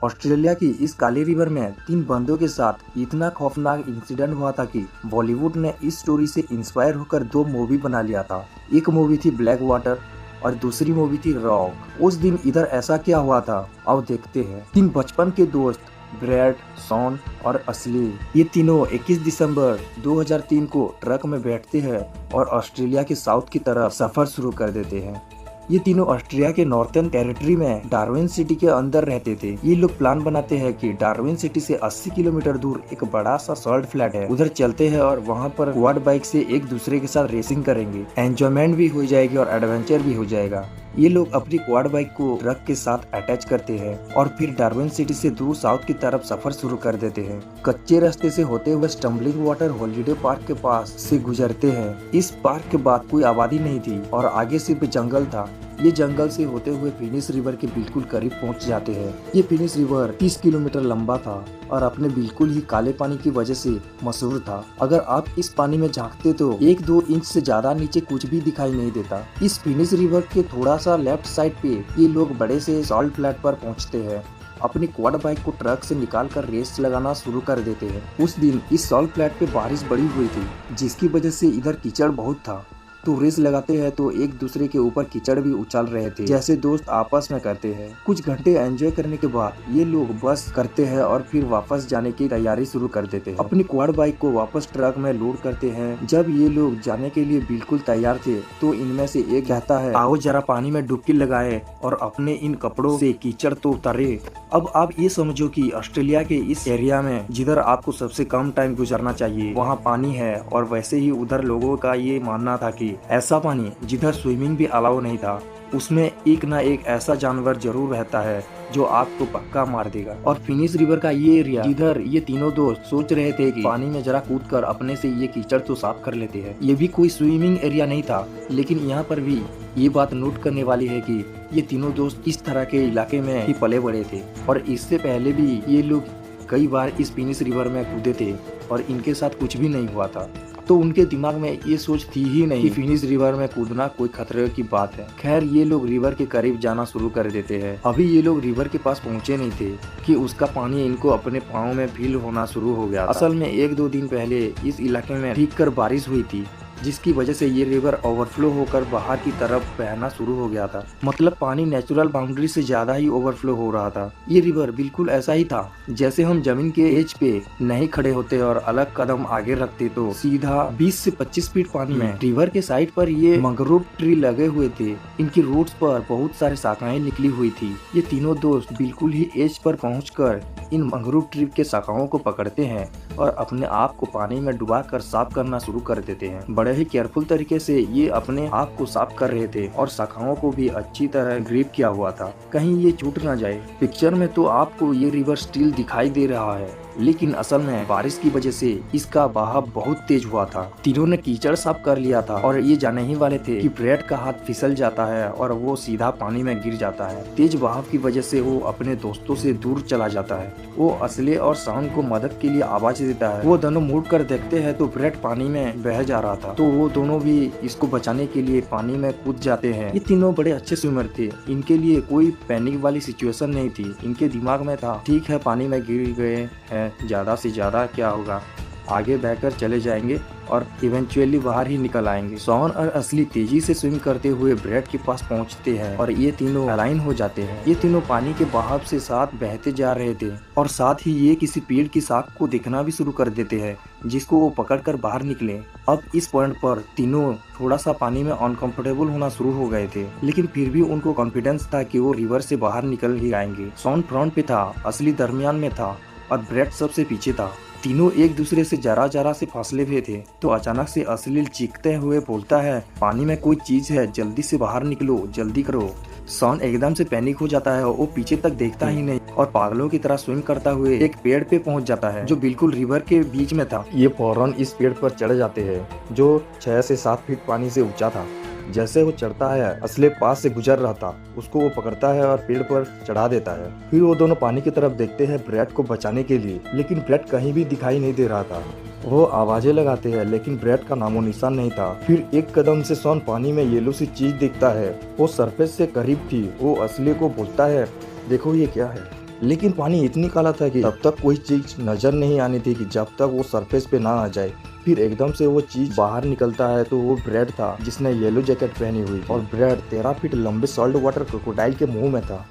Australia की इस काली river में 3 बंदों के साथ इतना खौफनाक इंसिडेंट हुआ था कि बॉलीवुड ने इस स्टोरी से इंस्पायर होकर 2 मूवी बना लिया था। एक मूवी थी ब्लैक वाटर और दूसरी मूवी थी रॉक। उस दिन इधर ऐसा क्या हुआ था, आओ देखते हैं। 3 बचपन के दोस्त ब्रैड, शॉन और असली, ये तीनों 21 दिसंबर 2003 को ट्रक में बैठते हैं और ऑस्ट्रेलिया के साउथ की तरफ सफर शुरू कर देते हैं। ये तीनों ऑस्ट्रेलिया के नॉर्थर्न टेरिटरी में डार्विन सिटी के अंदर रहते थे। ये लोग प्लान बनाते हैं कि डार्विन सिटी से 80 किलोमीटर दूर एक बड़ा सा सॉल्ट फ्लैट है, उधर चलते हैं और वहाँ पर क्वाड बाइक से एक दूसरे के साथ रेसिंग करेंगे। एंजॉयमेंट भी हो जाएगी और एडवेंचर भी हो जाएगा। ये लोग अपनी क्वाड बाइक को ट्रक के साथ अटैच करते हैं और फिर डार्विन सिटी से दूर साउथ की तरफ सफर शुरू कर देते हैं। कच्चे रास्ते से होते हुए स्टम्बलिंग वाटर हॉलीडे पार्क के पास से गुजरते हैं। इस पार्क के बाद कोई आबादी नहीं थी और आगे सिर्फ जंगल था। ये जंगल से होते हुए फिनिश रिवर के बिल्कुल करीब पहुंच जाते हैं। ये फिनिश रिवर 30 किलोमीटर लंबा था और अपने बिल्कुल ही काले पानी की वजह से मशहूर था। अगर आप इस पानी में झांकते तो 1-2 इंच से ज्यादा नीचे कुछ भी दिखाई नहीं देता। इस फिनिश रिवर के थोड़ा सा लेफ्ट साइड पे ये लोग बड़े से सॉल्ट फ्लैट पर पहुंचते हैं। अपनी क्वाड बाइक को ट्रक से निकालकर रेस लगाना शुरू कर देते हैं। उस दिन इस सॉल्ट फ्लैट पे बारिश बड़ी हुई थी, जिसकी वजह से इधर कीचड़ बहुत था। तो रेस लगाते हैं तो एक दूसरे के ऊपर कीचड़ भी उछाल रहे थे, जैसे दोस्त आपस में करते हैं। कुछ घंटे एंजॉय करने के बाद ये लोग बस करते हैं और फिर वापस जाने की तैयारी शुरू कर देते हैं। अपनी क्वाड बाइक को वापस ट्रक में लोड करते हैं। जब ये लोग जाने के लिए बिल्कुल तैयार थे तो इनमें से एक कहता है, आओ जरा पानी में डुबकी लगाए और अपने इन कपड़ों से कीचड़ तो उतारे। अब आप ये समझो कि ऑस्ट्रेलिया के इस एरिया में जिधर आपको सबसे कम टाइम गुजरना चाहिए वहाँ पानी है, और वैसे ही उधर लोगों का ये मानना था कि ऐसा पानी जिधर स्विमिंग भी अलाउ नहीं था, उसमें एक ना एक ऐसा जानवर जरूर रहता है जो आपको पक्का मार देगा। और फिनिश रिवर का ये एरिया जिधर ये तीनों दोस्त सोच रहे थे कि पानी में जरा कूद कर अपने से ये कीचड़ तो साफ कर लेते हैं, ये भी कोई स्विमिंग एरिया नहीं था। लेकिन यहाँ पर भी ये बात नोट करने वाली है कि ये तीनों दोस्त इस तरह के इलाके में ही पले बड़े थे और इससे पहले भी ये लोग कई बार इस फिनिश रिवर में कूदे थे और इनके साथ कुछ भी नहीं हुआ था। तो उनके दिमाग में ये सोच थी ही नहीं कि फिनिश रिवर में कूदना कोई खतरे की बात है। खैर ये लोग रिवर के करीब जाना शुरू कर देते हैं। अभी ये लोग रिवर के पास पहुंचे नहीं थे कि उसका पानी इनको अपने पाँव में फील होना शुरू हो गया था। असल में 1-2 दिन पहले इस इलाके में ठीक कर बारिश हुई थी, जिसकी वजह से ये रिवर ओवरफ्लो होकर बाहर की तरफ बहना शुरू हो गया था। मतलब पानी नेचुरल बाउंड्री से ज्यादा ही ओवरफ्लो हो रहा था। ये रिवर बिल्कुल ऐसा ही था जैसे हम जमीन के एज पे नहीं खड़े होते और अलग कदम आगे रखते तो सीधा 20 से 25 फीट पानी में। रिवर के साइड पर ये मैंग्रोव ट्री लगे हुए थे, इनकी रूट्स पर बहुत सारे शाखाएं निकली हुई थी। ये तीनों दोस्त बिल्कुल ही एज पर पहुंचकर इन मैंग्रोव ट्री के शाखाओं को पकड़ते हैं और अपने आप को पानी में डुबाकर साफ करना शुरू कर देते हैं। बड़े ही केयरफुल तरीके से ये अपने आप को साफ कर रहे थे और शाखाओं को भी अच्छी तरह ग्रिप किया हुआ था, कहीं ये छूट ना जाए। पिक्चर में तो आपको ये रिवर स्टिल दिखाई दे रहा है, लेकिन असल में बारिश की वजह से इसका बहाव बहुत तेज हुआ था। तीनों ने कीचड़ साफ कर लिया था और ये जाने ही वाले थे कि ब्रैड का हाथ फिसल जाता है और वो सीधा पानी में गिर जाता है। तेज बहाव की वजह से वो अपने दोस्तों से दूर चला जाता है। वो असले और शॉन को मदद के लिए आवाज देता है। वो दोनों मुड़ कर देखते हैं तो ब्रैड पानी में बह जा रहा था, तो वो दोनों भी इसको बचाने के लिए पानी में कूद जाते हैं। ये तीनों बड़े अच्छे स्विमर थे, इनके लिए कोई पैनिक वाली सिचुएशन नहीं थी। इनके दिमाग में था, ठीक है पानी में गिर गए हैं, ज्यादा से ज्यादा क्या होगा, आगे बहकर चले जाएंगे और इवेंचुअली बाहर ही निकल आएंगे। शॉन और असली तेजी से स्विम करते हुए ब्रैड के पास पहुंचते हैं और ये तीनों अलाइन हो जाते हैं। ये तीनों पानी के बहाव से साथ बहते जा रहे थे और साथ ही ये किसी पेड़ की शाख को देखना भी शुरू कर देते हैं, जिसको वो पकड़कर बाहर निकले। अब इस पॉइंट पर तीनों थोड़ा सा पानी में अनकंफर्टेबल होना शुरू हो गए थे, लेकिन फिर भी उनको कॉन्फिडेंस था कि वो रिवर से बाहर निकल ही आएंगे। शॉन फ्रंट पे था, असली दरमियान में था और ब्रैड सबसे पीछे था। तीनों एक दूसरे से जरा से फासले पे थे तो अचानक से असलील चीखते हुए बोलता है, पानी में कोई चीज है, जल्दी से बाहर निकलो, जल्दी करो। शॉन एकदम से पैनिक हो जाता है और वो पीछे तक देखता ही नहीं और पागलों की तरह स्विम करता हुए एक पेड़ पे पहुंच जाता है जो बिल्कुल रिवर के बीच में था। ये फौरन इस पेड़ पर चढ़ जाते हैं जो 6 से 7 फीट पानी से ऊंचा था। जैसे वो चढ़ता है, असले पास से गुजर रहा था, उसको वो पकड़ता है और पेड़ पर चढ़ा देता है। फिर वो दोनों पानी की तरफ देखते हैं ब्रैड को बचाने के लिए, लेकिन ब्रैड कहीं भी दिखाई नहीं दे रहा था। वो आवाजें लगाते हैं लेकिन ब्रैड का नामो निशान नहीं था। फिर एक कदम से शॉन पानी में येलो सी चीज दिखता है, वो सरफेस से करीब थी। वो असली को बोलता है, देखो ये क्या है। लेकिन पानी इतनी काला था कि तब तक कोई चीज नजर नहीं आनी थी कि जब तक वो सरफेस पे ना आ जाए। फिर एकदम से वो चीज बाहर निकलता है तो वो ब्रेड था जिसने येलो जैकेट पहनी हुई थी, और ब्रेड 13 फीट लंबे सॉल्ट वाटर क्रोकोडाइल के मुंह में था।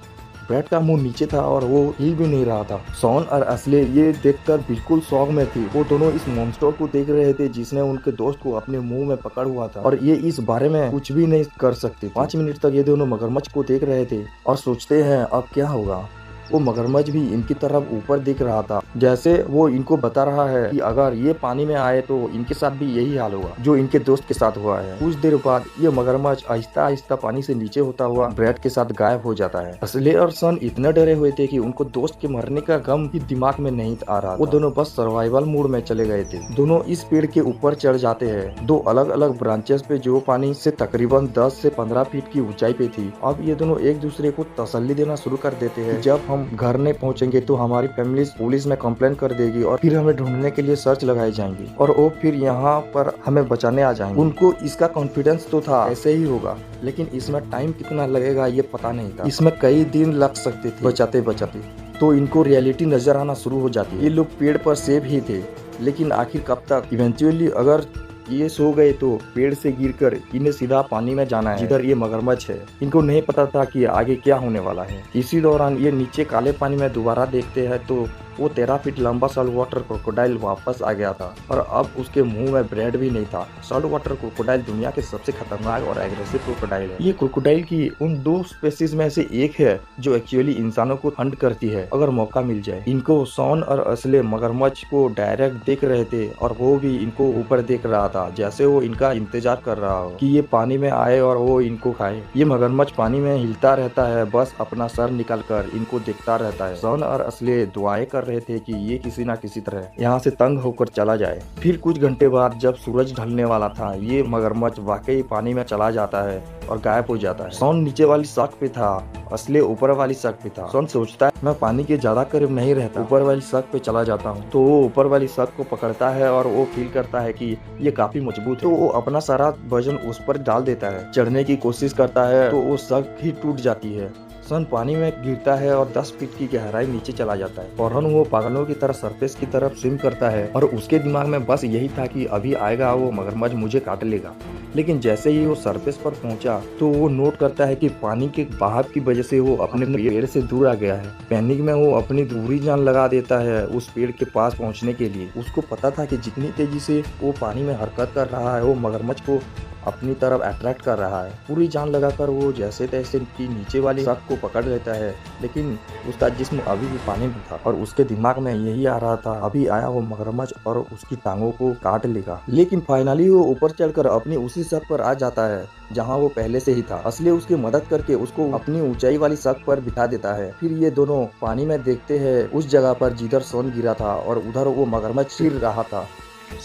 ब्रेड का मुंह नीचे था और वो हिल भी नहीं रहा था। शॉन और असले ये देखकर बिल्कुल शौक में थी। वो दोनों इस मॉन्स्टर को देख रहे थे जिसने उनके दोस्त को अपने मुंह में पकड़ हुआ था, और ये इस बारे में कुछ भी नहीं कर सकते। 5 मिनट तक ये दोनों मगरमच्छ को देख रहे थे और सोचते हैं अब क्या होगा। वो मगरमच्छ भी इनकी तरफ ऊपर दिख रहा था, जैसे वो इनको बता रहा है कि अगर ये पानी में आए तो इनके साथ भी यही हाल होगा जो इनके दोस्त के साथ हुआ है। कुछ देर बाद ये मगरमच्छ आहिस्ता आहिस्ता पानी से नीचे होता हुआ ब्रेड के साथ गायब हो जाता है। असले और सन इतने डरे हुए थे कि उनको दोस्त के मरने का गम ही दिमाग में नहीं आ रहा था। वो दोनों बस सर्वाइवल मोड में चले गए थे। दोनों इस पेड़ के ऊपर चढ़ जाते हैं, 2 अलग अलग ब्रांचेस पे जो पानी से तकरीबन 10 से 15 फीट की ऊंचाई पे थी। अब ये दोनों एक दूसरे को तसल्ली देना शुरू कर देते हैं, जब हम घर नहीं पहुंचेंगे तो हमारी फैमिली पुलिस में कंप्लेन कर देगी और फिर हमें ढूंढने के लिए सर्च लगाई जाएंगी और वो फिर यहाँ पर हमें बचाने आ जाएंगे। उनको इसका कॉन्फिडेंस तो था ऐसे ही होगा, लेकिन इसमें टाइम कितना लगेगा ये पता नहीं था। इसमें कई दिन लग सकते थे बचाते बचाते। तो इनको रियलिटी नजर आना शुरू हो जाती है। ये लोग पेड़ पर सेफ ही थे, लेकिन आखिर कब तक। इवेंचुअली अगर ये सो गए तो पेड़ से गिरकर इन्हें सीधा पानी में जाना है जिधर ये मगरमच्छ है। इनको नहीं पता था कि आगे क्या होने वाला है। इसी दौरान ये नीचे काले पानी में दोबारा देखते हैं तो वो 13 फीट लंबा सॉल्ट वाटर क्रोकोडाइल वापस आ गया था, और अब उसके मुंह में ब्रेड भी नहीं था। सॉल्ट वाटर क्रोकोडाइल दुनिया के सबसे खतरनाक और एग्रेसिव क्रोकोडाइल है। ये क्रोकोडाइल की उन 2 स्पेसीज में से एक है जो एक्चुअली इंसानों को हंट करती है अगर मौका मिल जाए। इनको शॉन और असले मगरमच्छ को डायरेक्ट देख रहे थे और वो भी इनको ऊपर देख रहा था, जैसे वो इनका इंतजार कर रहा हो कि ये पानी में आए और वो इनको खाए। ये मगरमच्छ पानी में हिलता रहता है, बस अपना सर निकाल कर इनको देखता रहता है। शॉन और असले दुआएं कर रहे थे कि ये किसी ना किसी तरह यहाँ से तंग होकर चला जाए। फिर कुछ घंटे बाद जब सूरज ढलने वाला था, ये मगरमच्छ वाकई पानी में चला जाता है और गायब हो जाता है। शॉन नीचे वाली सड़क पे था, असले ऊपर वाली सड़क पे था। शॉन सोचता है मैं पानी के ज्यादा करीब नहीं रहता, ऊपर वाली सड़क पे चला जाता हूँ। तो वो ऊपर वाली सड़क को पकड़ता है और वो फील करता है कि ये काफी मजबूत है, तो वो अपना सारा वजन उस पर डाल देता है। चढ़ने की कोशिश करता है तो वो सड़क ही टूट जाती है। सन पानी में गिरता है और 10 फीट की गहराई नीचे चला जाता है। फौरन वो पागलों की तरह सरफेस की तरफ स्विम करता है और उसके दिमाग में बस यही था कि अभी आएगा वो मगरमच्छ मुझे काट लेगा। लेकिन जैसे ही वो सरफेस पर पहुंचा तो वो नोट करता है कि पानी के बहाव की वजह से वो अपने पेड़ से दूर आ गया है। पैनिक में वो अपनी दूरी जान लगा देता है उस पेड़ के पास पहुंचने के लिए। उसको पता था कि जितनी तेजी से वो पानी में हरकत कर रहा है वो मगरमच्छ को अपनी तरफ अट्रैक्ट कर रहा है। पूरी जान लगाकर वो जैसे तैसे की नीचे वाली सड़क को पकड़ लेता है, लेकिन उसका जिस्म अभी भी पानी में था और उसके दिमाग में यही आ रहा था अभी आया वो मगरमच्छ और उसकी टांगों को काट लेगा। लेकिन फाइनली वो ऊपर चढ़कर अपनी उसी सड़क पर आ जाता है जहाँ वो पहले से ही था। असली उसकी मदद करके उसको अपनी ऊंचाई वाली सड़क पर बिठा देता है। फिर ये दोनों पानी में देखते हैं उस जगह पर जिधर शॉन गिरा था और उधर वो मगरमच्छ फिर रहा था।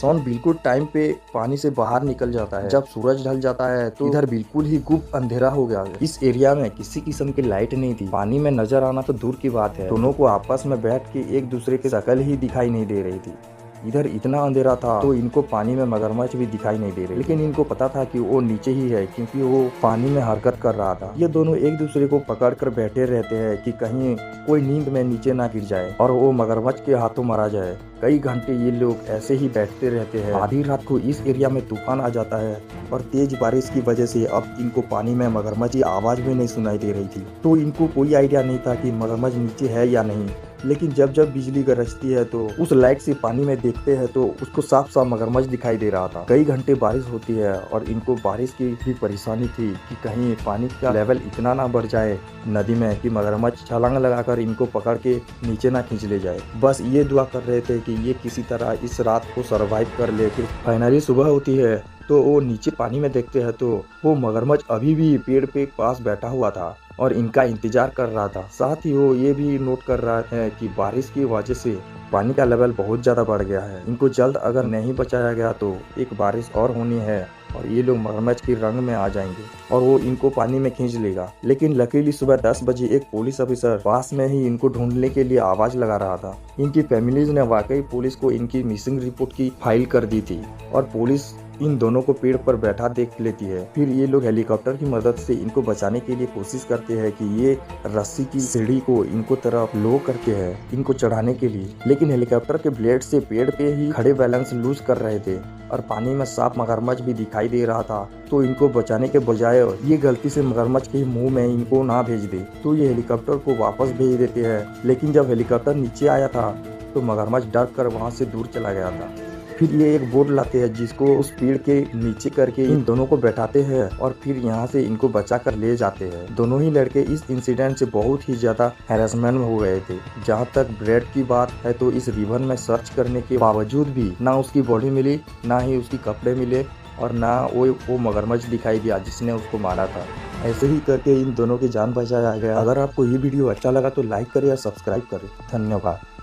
शॉन बिल्कुल टाइम पे पानी से बाहर निकल जाता है। जब सूरज ढल जाता है तो इधर बिल्कुल ही गुप्त अंधेरा हो गया है। इस एरिया में किसी किस्म की लाइट नहीं थी। पानी में नजर आना तो दूर की बात है, दोनों को आपस में बैठ के एक दूसरे की शक्ल ही दिखाई नहीं दे रही थी। इधर इतना अंधेरा था तो इनको पानी में मगरमच्छ भी दिखाई नहीं दे रहे, लेकिन इनको पता था कि वो नीचे ही है क्योंकि वो पानी में हरकत कर रहा था। ये दोनों एक दूसरे को पकड़ कर बैठे रहते हैं कि कहीं कोई नींद में नीचे ना गिर जाए और वो मगरमच्छ के हाथों मारा जाए। कई घंटे ये लोग ऐसे ही बैठते रहते हैं। आधी रात को इस एरिया में तूफान आ जाता है और तेज बारिश की वजह से अब इनको पानी में मगरमच्छ की आवाज भी नहीं सुनाई दे रही थी। तो इनको कोई आइडिया नहीं था कि मगरमच्छ नीचे है या नहीं। लेकिन जब जब बिजली गरजती है तो उस लाइट से पानी में देखते हैं तो उसको साफ साफ मगरमच्छ दिखाई दे रहा था। कई घंटे बारिश होती है और इनको बारिश की भी परेशानी थी कि कहीं पानी का लेवल इतना ना बढ़ जाए नदी में कि मगरमच्छ छलांग लगाकर इनको पकड़ के नीचे ना खींच ले जाए। बस ये दुआ कर रहे थे कि ये किसी तरह इस रात को सरवाइव कर ले। फिर फाइनली सुबह होती है तो वो नीचे पानी में देखते हैं तो वो मगरमच्छ अभी भी पेड़ पे पास बैठा हुआ था और इनका इंतजार कर रहा था। साथ ही वो ये भी नोट कर रहा है कि बारिश की वजह से पानी का लेवल बहुत ज्यादा बढ़ गया है। इनको जल्द अगर नहीं बचाया गया तो एक बारिश और होनी है और ये लोग मगरमच्छ के रंग में आ जाएंगे और वो इनको पानी में खींच लेगा। लेकिन लकीली सुबह 10 बजे एक पुलिस ऑफिसर पास में ही इनको ढूंढने के लिए आवाज लगा रहा था। इनकी फैमिलीज ने वाकई पुलिस को इनकी मिसिंग रिपोर्ट की फाइल कर दी थी और पुलिस इन दोनों को पेड़ पर बैठा देख लेती है। फिर ये लोग हेलीकॉप्टर की मदद से इनको बचाने के लिए कोशिश करते हैं कि ये रस्सी की सीढ़ी को इनको तरफ लो करके है इनको चढ़ाने के लिए, लेकिन हेलीकॉप्टर के ब्लेड से पेड़ पे ही खड़े बैलेंस लूज कर रहे थे और पानी में साफ मगरमच्छ भी दिखाई दे रहा था। तो इनको बचाने के बजाय ये गलती से मगरमच्छ के मुंह में इनको ना भेज दे, तो ये हेलीकॉप्टर को वापस भेज देते हैं। लेकिन जब हेलीकॉप्टर नीचे आया था तो मगरमच्छ डर कर वहाँ से दूर चला गया था। फिर ये एक बोर्ड लाते हैं जिसको उस पेड़ के नीचे करके इन दोनों को बैठाते हैं और फिर यहाँ से इनको बचा कर ले जाते हैं। दोनों ही लड़के इस इंसिडेंट से बहुत ही ज्यादा हैरेसमेंट में हो गए थे। जहाँ तक ब्रेड की बात है तो इस रिवर में सर्च करने के बावजूद भी ना उसकी बॉडी मिली, ना ही उसकी कपड़े मिले और ना वो मगरमच्छ दिखाई दिया जिसने उसको मारा था। ऐसे ही करके इन दोनों की जान बचाया गया। अगर आपको ये वीडियो अच्छा लगा तो लाइक करें या सब्सक्राइब करें। धन्यवाद।